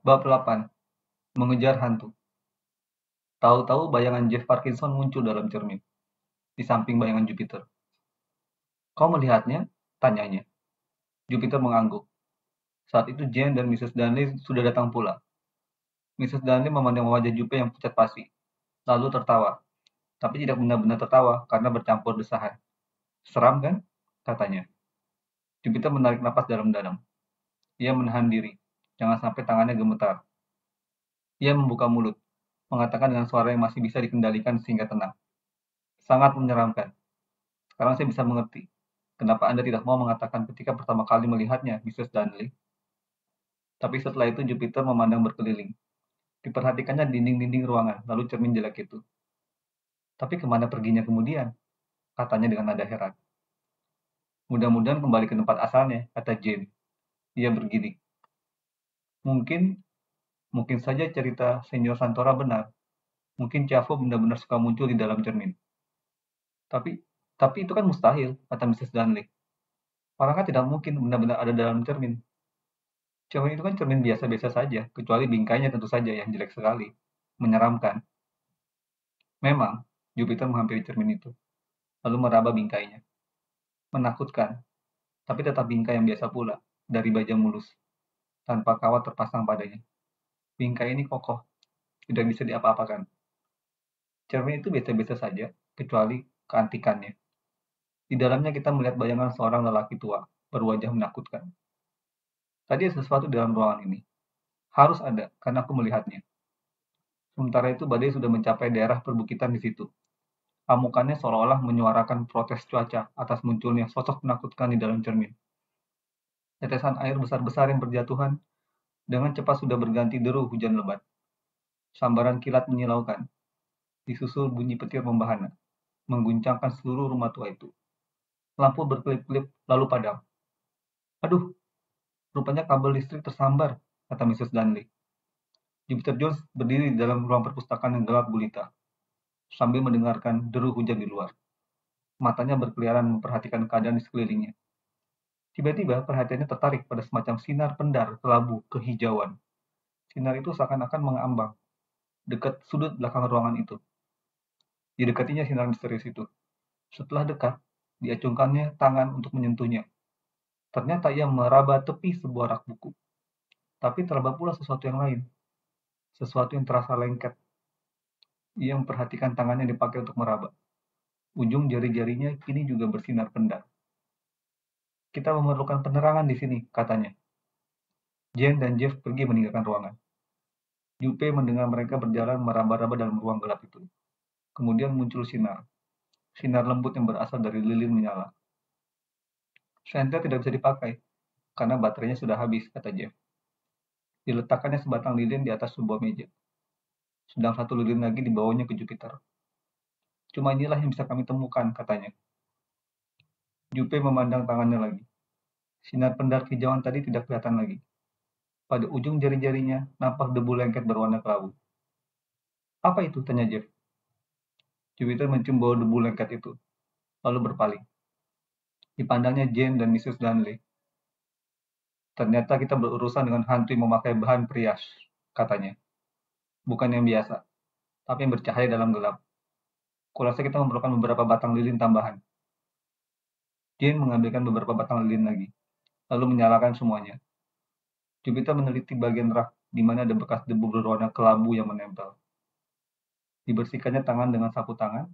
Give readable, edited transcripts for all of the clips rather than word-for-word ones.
Bab 8. Mengejar hantu. Tahu-tahu bayangan Jeff Parkinson muncul dalam cermin, di samping bayangan Jupiter. Kau melihatnya? Tanyanya. Jupiter mengangguk. Saat itu Jane dan Mrs. Darnley sudah datang pula. Mrs. Darnley memandang wajah Jupe yang pucat pasi, lalu tertawa. Tapi tidak benar-benar tertawa karena bercampur desahan. Seram kan? Katanya. Jupiter menarik napas dalam-dalam. Ia menahan diri. Jangan sampai tangannya gemetar. Ia membuka mulut, mengatakan dengan suara yang masih bisa dikendalikan sehingga tenang. Sangat menyeramkan. Sekarang saya bisa mengerti. Kenapa Anda tidak mau mengatakan ketika pertama kali melihatnya, Mrs. Darnley? Tapi setelah itu Jupiter memandang berkeliling. Diperhatikannya dinding-dinding ruangan, lalu cermin jelek itu. Tapi kemana perginya kemudian? Katanya dengan nada heran. Mudah-mudahan kembali ke tempat asalnya, kata Jane. Ia bergidik. Mungkin, mungkin saja cerita Senior Santora benar. Mungkin Chavo benar-benar suka muncul di dalam cermin. Tapi, tapi itu kan mustahil, kata Mrs. Darnley. Orang kan tidak mungkin benar-benar ada dalam cermin. Cermin itu kan cermin biasa-biasa saja, kecuali bingkainya tentu saja yang jelek sekali. Menyeramkan. Memang, Jupiter menghampiri cermin itu, lalu meraba bingkainya. Menakutkan, tapi tetap bingkai yang biasa pula, dari baja mulus, tanpa kawat terpasang padanya. Bingkai ini kokoh, tidak bisa diapa-apakan. Cermin itu biasa-biasa saja, kecuali keantikannya. Di dalamnya kita melihat bayangan seorang lelaki tua, berwajah menakutkan. Tadi ada sesuatu di dalam ruangan ini. Harus ada, karena aku melihatnya. Sementara itu badai sudah mencapai daerah perbukitan di situ. Amukannya seolah-olah menyuarakan protes cuaca atas munculnya sosok menakutkan di dalam cermin. Tetesan air besar-besar yang berjatuhan dengan cepat sudah berganti deru hujan lebat. Sambaran kilat menyilaukan, disusul bunyi petir membahana, mengguncangkan seluruh rumah tua itu. Lampu berkelip-kelip lalu padam. Aduh, rupanya kabel listrik tersambar, kata Mrs. Darnley. Jupiter Jones berdiri di dalam ruang perpustakaan yang gelap gulita, sambil mendengarkan deru hujan di luar. Matanya berkeliaran memperhatikan keadaan di sekelilingnya. Tiba-tiba perhatiannya tertarik pada semacam sinar pendar kelabu kehijauan. Sinar itu seakan-akan mengambang dekat sudut belakang ruangan itu. Didekatinya sinar misterius itu. Setelah dekat, diacungkannya tangan untuk menyentuhnya. Ternyata ia meraba tepi sebuah rak buku. Tapi teraba pula sesuatu yang lain. Sesuatu yang terasa lengket. Ia memperhatikan tangannya dipakai untuk meraba. Ujung jari-jarinya kini juga bersinar pendar. Kita memerlukan penerangan di sini, katanya. Jane dan Jeff pergi meninggalkan ruangan. Jupe mendengar mereka berjalan meraba-raba dalam ruang gelap itu. Kemudian muncul sinar. Sinar lembut yang berasal dari lilin menyala. Senter tidak bisa dipakai, karena baterainya sudah habis, kata Jeff. Diletakkannya sebatang lilin di atas sebuah meja. Sedang satu lilin lagi dibawanya ke Jupiter. Cuma inilah yang bisa kami temukan, katanya. Jupe memandang tangannya lagi. Sinar pendar hijauan tadi tidak kelihatan lagi. Pada ujung jari-jarinya nampak debu lengket berwarna kelabu. Apa itu? Tanya Jeff. Jupiter mencium bau debu lengket itu, lalu berpaling. Dipandangnya Jane dan Mrs. Darnley. Ternyata kita berurusan dengan hantu yang memakai bahan perias, katanya. Bukan yang biasa, tapi yang bercahaya dalam gelap. Kurasa kita memerlukan beberapa batang lilin tambahan. Jane mengambilkan beberapa batang lilin lagi, lalu menyalakan semuanya. Jupiter meneliti bagian rak di mana ada bekas debu berwarna kelabu yang menempel. Dibersihkannya tangan dengan sapu tangan,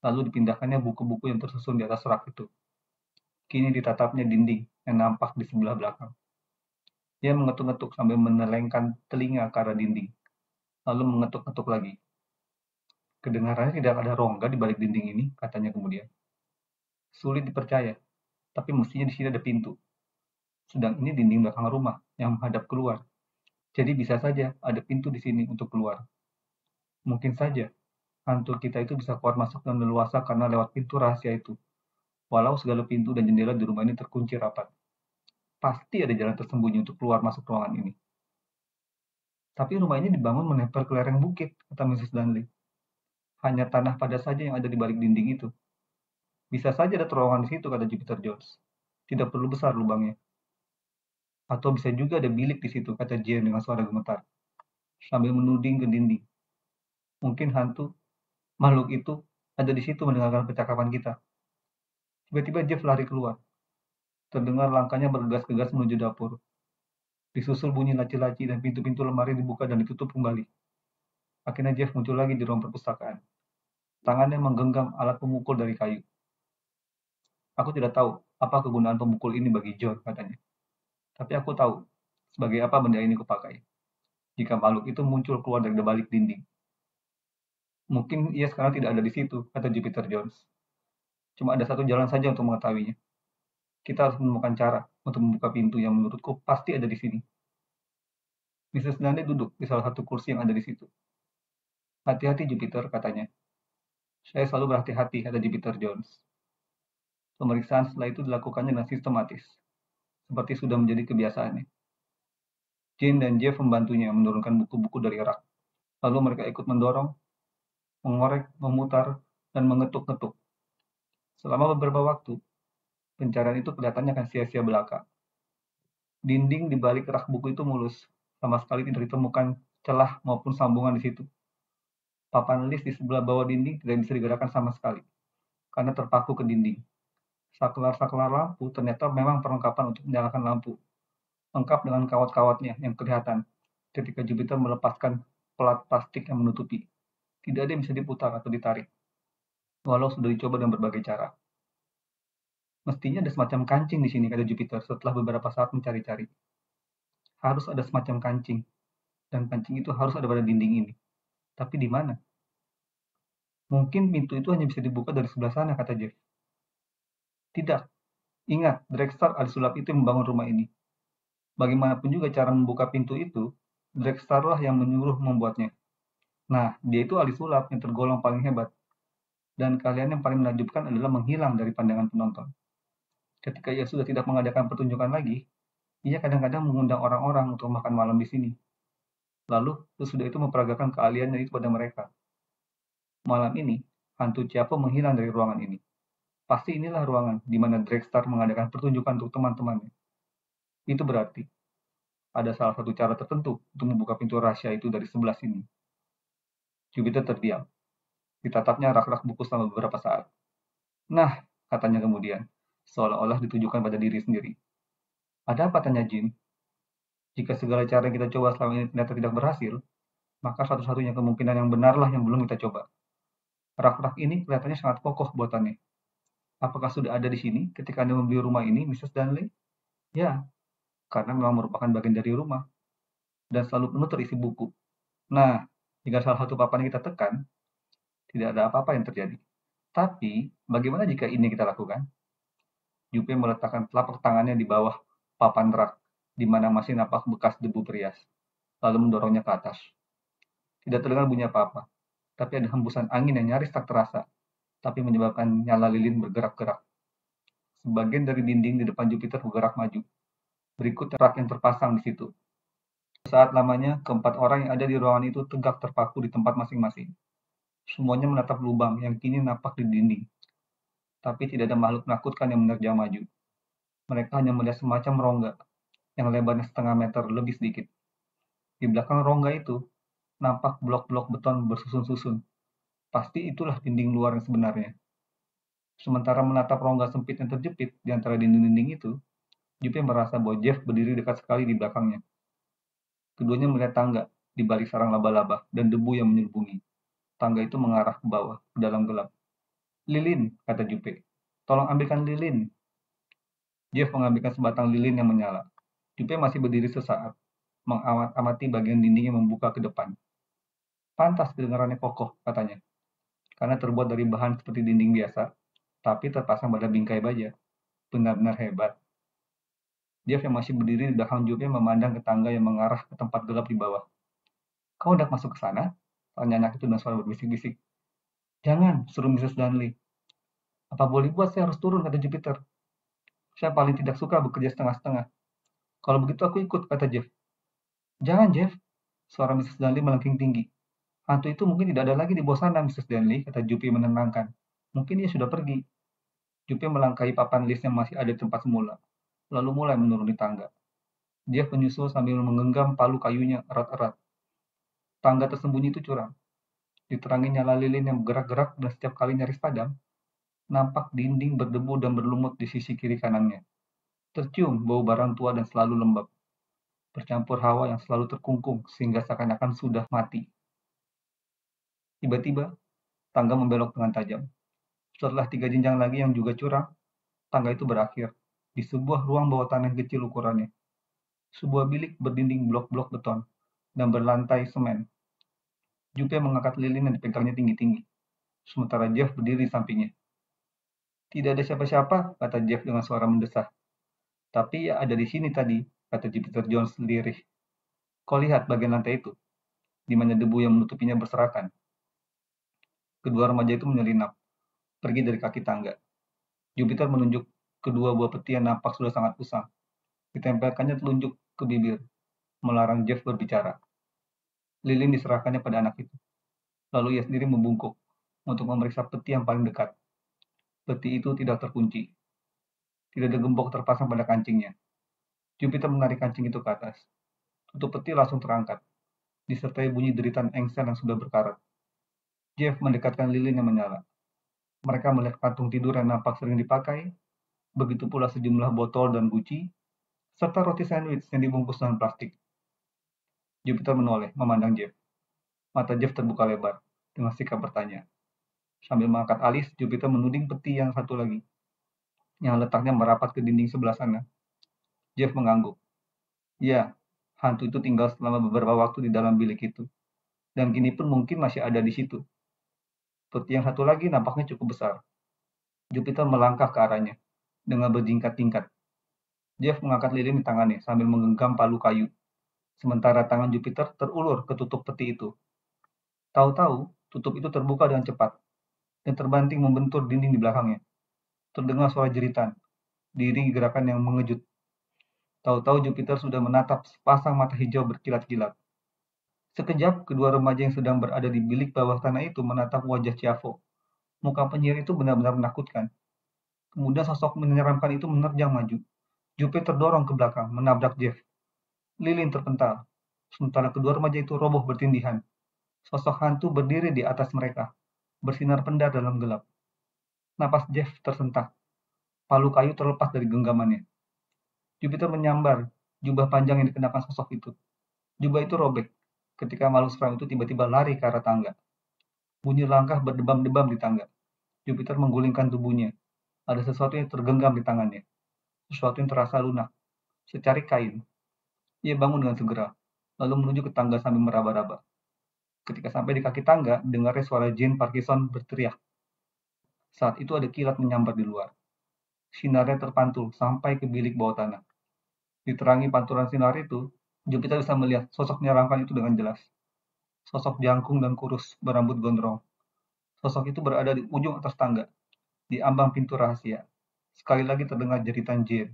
lalu dipindahkannya buku-buku yang tersusun di atas rak itu. Kini ditatapnya dinding yang nampak di sebelah belakang. Ia mengetuk-ngetuk sambil menelengkan telinga ke arah dinding, lalu mengetuk-ngetuk lagi. Kedengarannya tidak ada rongga di balik dinding ini, katanya kemudian. Sulit dipercaya, tapi mestinya di sini ada pintu. Sedang ini dinding belakang rumah yang menghadap keluar. Jadi bisa saja ada pintu di sini untuk keluar. Mungkin saja hantu kita itu bisa keluar masuk dengan leluasa karena lewat pintu rahasia itu. Walau segala pintu dan jendela di rumah ini terkunci rapat. Pasti ada jalan tersembunyi untuk keluar masuk ruangan ini. Tapi rumah ini dibangun menempel ke lereng bukit, kata Mrs. Darnley. Hanya tanah padas saja yang ada di balik dinding itu. Bisa saja ada terowongan di situ, kata Jupiter Jones. Tidak perlu besar lubangnya. Atau bisa juga ada bilik di situ, kata Jane dengan suara gemetar, sambil menuding ke dinding. Mungkin hantu, makhluk itu, ada di situ mendengarkan percakapan kita. Tiba-tiba Jeff lari keluar. Terdengar langkahnya bergegas-gegas menuju dapur. Disusul bunyi laci-laci dan pintu-pintu lemari dibuka dan ditutup kembali. Akhirnya Jeff muncul lagi di ruang perpustakaan. Tangannya menggenggam alat pemukul dari kayu. Aku tidak tahu apa kegunaan pemukul ini bagi John, katanya. Tapi aku tahu sebagai apa benda ini kupakai. Jika makhluk itu muncul keluar dari balik dinding. Mungkin ia sekarang tidak ada di situ, kata Jupiter Jones. Cuma ada satu jalan saja untuk mengetahuinya. Kita harus menemukan cara untuk membuka pintu yang menurutku pasti ada di sini. Mrs. Dante duduk di salah satu kursi yang ada di situ. Hati-hati Jupiter, katanya. Saya selalu berhati-hati, kata Jupiter Jones. Pemeriksaan setelah itu dilakukannya dengan sistematis, seperti sudah menjadi kebiasaannya. Jane dan Jeff membantunya menurunkan buku-buku dari rak. Lalu mereka ikut mendorong, mengorek, memutar, dan mengetuk-ngetuk. Selama beberapa waktu, pencarian itu kelihatannya akan sia-sia belaka. Dinding di balik rak buku itu mulus, sama sekali tidak ditemukan celah maupun sambungan di situ. Papan list di sebelah bawah dinding tidak bisa digerakkan sama sekali, karena terpaku ke dinding. Saklar-saklar lampu ternyata memang perlengkapan untuk menyalakan lampu, lengkap dengan kawat-kawatnya yang kelihatan ketika Jupiter melepaskan pelat plastik yang menutupi. Tidak ada yang bisa diputar atau ditarik, walau sudah dicoba dengan berbagai cara. Mestinya ada semacam kancing di sini, kata Jupiter setelah beberapa saat mencari-cari. Harus ada semacam kancing, dan kancing itu harus ada pada dinding ini. Tapi di mana? Mungkin pintu itu hanya bisa dibuka dari sebelah sana, kata Jeff. Tidak. Ingat, Drextar ahli sulap itu yang membangun rumah ini. Bagaimanapun juga cara membuka pintu itu, Drextar lah yang menyuruh membuatnya. Nah, dia itu ahli sulap yang tergolong paling hebat. Dan kalian yang paling menakjubkan adalah menghilang dari pandangan penonton. Ketika ia sudah tidak mengadakan pertunjukan lagi, ia kadang-kadang mengundang orang-orang untuk makan malam di sini. Lalu, sesudah itu memperagakan keahliannya itu pada mereka. Malam ini, hantu Ciapo menghilang dari ruangan ini. Pasti inilah ruangan di mana Drextar mengadakan pertunjukan untuk teman-temannya. Itu berarti ada salah satu cara tertentu untuk membuka pintu rahasia itu dari sebelah sini. Jupiter terdiam. Ditatapnya rak-rak buku selama beberapa saat. Nah, katanya kemudian, seolah-olah ditujukan pada diri sendiri. Ada apa, tanya Jin? Jika segala cara yang kita coba selama ini ternyata tidak berhasil, maka satu-satunya kemungkinan yang benarlah yang belum kita coba. Rak-rak ini kelihatannya sangat kokoh buatannya. Apakah sudah ada di sini ketika Anda membeli rumah ini, Mrs. Danley? Ya, karena memang merupakan bagian dari rumah, dan selalu penuh terisi buku. Nah, jika salah satu papan yang kita tekan, tidak ada apa-apa yang terjadi. Tapi, bagaimana jika ini kita lakukan? Jupe meletakkan telapak tangannya di bawah papan rak, di mana masih nampak bekas debu perias, lalu mendorongnya ke atas. Tidak terdengar bunyi apa-apa, tapi ada hembusan angin yang nyaris tak terasa, tapi menyebabkan nyala lilin bergerak-gerak. Sebagian dari dinding di depan Jupiter bergerak maju. Berikut rak yang terpasang di situ. Saat lamanya, keempat orang yang ada di ruangan itu tegak terpaku di tempat masing-masing. Semuanya menatap lubang yang kini nampak di dinding. Tapi tidak ada makhluk menakutkan yang menerjang maju. Mereka hanya melihat semacam rongga, yang lebarnya setengah meter lebih sedikit. Di belakang rongga itu, nampak blok-blok beton bersusun-susun. Pasti itulah dinding luar yang sebenarnya. Sementara menatap rongga sempit yang terjepit di antara dinding-dinding itu, Jupe merasa bahwa Jeff berdiri dekat sekali di belakangnya. Keduanya melihat tangga di balik sarang laba-laba dan debu yang menyelubungi. Tangga itu mengarah ke bawah, ke dalam gelap. Lilin, kata Jupe. Tolong ambilkan lilin. Jeff mengambilkan sebatang lilin yang menyala. Jupe masih berdiri sesaat, mengamati bagian dinding yang membuka ke depan. Pantas kedengarannya kokoh, katanya. Karena terbuat dari bahan seperti dinding biasa, tapi terpasang pada bingkai baja. Benar-benar hebat. Jeff yang masih berdiri di belakang Jupe memandang ke tangga yang mengarah ke tempat gelap di bawah. Kau hendak masuk ke sana? Tanya anak itu dengan suara berbisik-bisik. Jangan, suruh Mrs. Dunley. Apa boleh buat saya harus turun, kata Jupiter. Saya paling tidak suka bekerja setengah-setengah. Kalau begitu aku ikut, kata Jeff. Jangan, Jeff. Suara Mrs. Dunley melengking tinggi. Hantu itu mungkin tidak ada lagi di bawah sana, Mrs. Dunley, kata Jupe menenangkan. Mungkin dia sudah pergi. Jupe melangkahi papan list yang masih ada di tempat semula, lalu mulai menuruni tangga. Jeff menyusul sambil menggenggam palu kayunya erat-erat. Tangga tersembunyi itu curam. Diterangi nyala lilin yang bergerak-gerak dan setiap kali nyaris padam, nampak dinding berdebu dan berlumut di sisi kiri kanannya. Tercium bau barang tua dan selalu lembab, bercampur hawa yang selalu terkungkung sehingga seakan-akan sudah mati. Tiba-tiba, tangga membelok dengan tajam. Setelah 3 jenjang lagi yang juga curam, tangga itu berakhir di sebuah ruang bawah tanah yang kecil ukurannya. Sebuah bilik berdinding blok-blok beton dan berlantai semen. Jupe mengangkat lilin yang dipegangnya tinggi-tinggi, sementara Jeff berdiri di sampingnya. Tidak ada siapa-siapa, kata Jeff dengan suara mendesah. Tapi ya ada di sini tadi, kata Jupiter Jones lirih. Kau lihat bagian lantai itu, di mana debu yang menutupinya berserakan. Kedua remaja itu menyelinap, pergi dari kaki tangga. Jupiter menunjuk kedua buah peti yang nampak sudah sangat usang. Ditempelkannya telunjuk ke bibir, melarang Jeff berbicara. Lilin diserahkannya pada anak itu. Lalu ia sendiri membungkuk untuk memeriksa peti yang paling dekat. Peti itu tidak terkunci. Tidak ada gembok terpasang pada kancingnya. Jupiter menarik kancing itu ke atas. Tutup peti langsung terangkat, disertai bunyi deritan engsel yang sudah berkarat. Jeff mendekatkan lilin yang menyala. Mereka melihat kantung tidur yang nampak sering dipakai, begitu pula sejumlah botol dan guci, serta roti sandwich yang dibungkus dengan plastik. Jupiter menoleh, memandang Jeff. Mata Jeff terbuka lebar, dengan sikap bertanya. Sambil mengangkat alis, Jupiter menuding peti yang satu lagi, yang letaknya merapat ke dinding sebelah sana. Jeff mengangguk. Ya, hantu itu tinggal selama beberapa waktu di dalam bilik itu, dan kini pun mungkin masih ada di situ. Peti yang satu lagi nampaknya cukup besar. Jupiter melangkah ke arahnya, dengan berjingkat-jingkat. Jeff mengangkat lilin di tangannya sambil menggenggam palu kayu, sementara tangan Jupiter terulur ke tutup peti itu. Tahu-tahu, tutup itu terbuka dengan cepat, dan terbanting membentur dinding di belakangnya. Terdengar suara jeritan, diiringi gerakan yang mengejut. Tahu-tahu Jupiter sudah menatap sepasang mata hijau berkilat-kilat. Sekejap, kedua remaja yang sedang berada di bilik bawah tanah itu menatap wajah Ciavo. Muka penyihir itu benar-benar menakutkan. Kemudian sosok menyeramkan itu menerjang maju. Jupiter terdorong ke belakang, menabrak Jeff. Lilin terpental, sementara kedua remaja itu roboh bertindihan. Sosok hantu berdiri di atas mereka, bersinar pendar dalam gelap. Napas Jeff tersentak. Palu kayu terlepas dari genggamannya. Jupiter menyambar jubah panjang yang dikenakan sosok itu. Jubah itu robek ketika makhluk seram itu tiba-tiba lari ke arah tangga. Bunyi langkah berdebam-debam di tangga. Jupiter menggulingkan tubuhnya. Ada sesuatu yang tergenggam di tangannya. Sesuatu yang terasa lunak. Secari kain. Ia bangun dengan segera, lalu menuju ke tangga sambil meraba-raba. Ketika sampai di kaki tangga, dengarnya suara Jane Parkinson berteriak. Saat itu ada kilat menyambar di luar. Sinarnya terpantul sampai ke bilik bawah tanah. Diterangi pantulan sinar itu, Jupiter bisa melihat sosok menyeramkan itu dengan jelas. Sosok jangkung dan kurus, berambut gondrong. Sosok itu berada di ujung atas tangga, di ambang pintu rahasia. Sekali lagi terdengar jeritan Jane.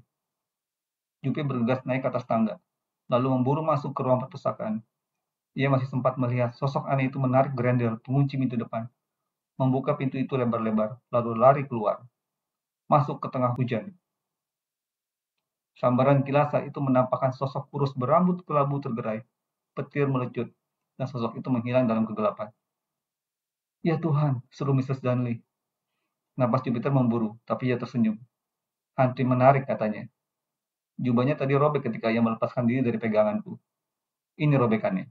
Jupiter bergegas naik ke atas tangga, lalu memburu masuk ke ruang perpustakaan. Ia masih sempat melihat sosok aneh itu menarik grendel pengunci pintu depan, membuka pintu itu lebar-lebar, lalu lari keluar, masuk ke tengah hujan. Sambaran kilat saat itu menampakkan sosok kurus berambut kelabu tergerai, petir melecut, dan sosok itu menghilang dalam kegelapan. Ya Tuhan, seru Mrs. Dunley. Napas Jupiter memburu, tapi ia tersenyum. Hantu menarik, katanya. Jubahnya tadi robek ketika ia melepaskan diri dari peganganku. Ini robekannya.